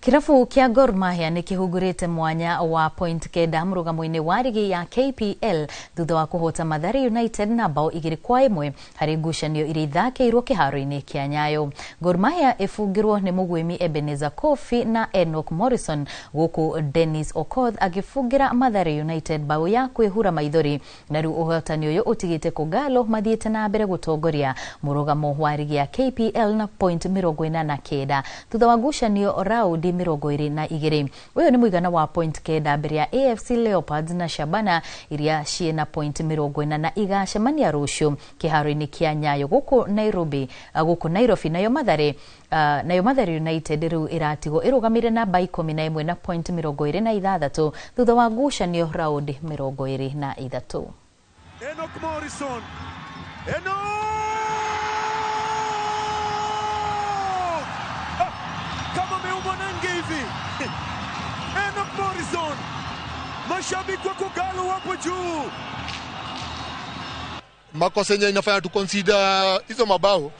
Kirafu kia Gor Mahia ni kihugurite mwanya wa point kenda murugamo-ini wa ligi ya KPL thutha wa kũhota Mathare United na bao 2-1 hari ngucanio iria ithakiirwo kiharo-ini kia Nyayo. Gor Mahia ifungirwo ni mugwimi Ebenezer Kofi na Enoch Morrison, guku Dennis Okoth agifungira Mathare United bao ya kwihura maithori, na riu uhotani uyu utigite kugalo mathiite na mbere gutongoria murugamo wa ligi ya KPL na point 49 thutha wa ngucanio raundi 22. Uyu ni muigana wa point kenda mbere ya AFC Leopards na Shabana iria ciena point 40 na igacemania rucio kiharo-ini kia Nyayo guku Nairobi nayo Mathare United riu iratigo irugamire na by 11 na point 26 thutha wa ngucanio raundi 23. Enoch Morrison kama meumwanange hivi. Enoch Morrison, mashabiki wa Kogalo wapo juu. Makosa yenye inafanya tu consider hizo mabao,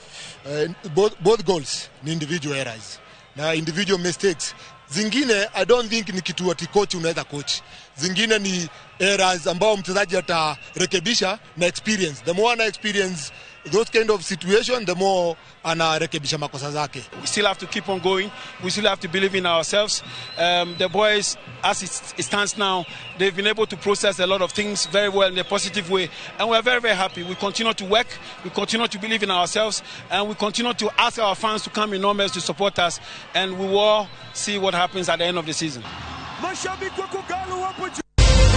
both goals ni individual errors na individual mistakes. Zingine I don't think ni kitu ati coach unaweza coach. Zingine ni errors ambao mchezaji atarekebisha na experience. The more ana experience those kind of situation, the more anarekebisha makosa zake. We still have to keep on going. We still have to believe in ourselves. The boys, as it stands now, they've been able to process a lot of things very well in a positive way, and we're very, very happy. We continue to work, we continue to believe in ourselves, and we continue to ask our fans to come in numbers to support us, and we will see what happens at the end of the season.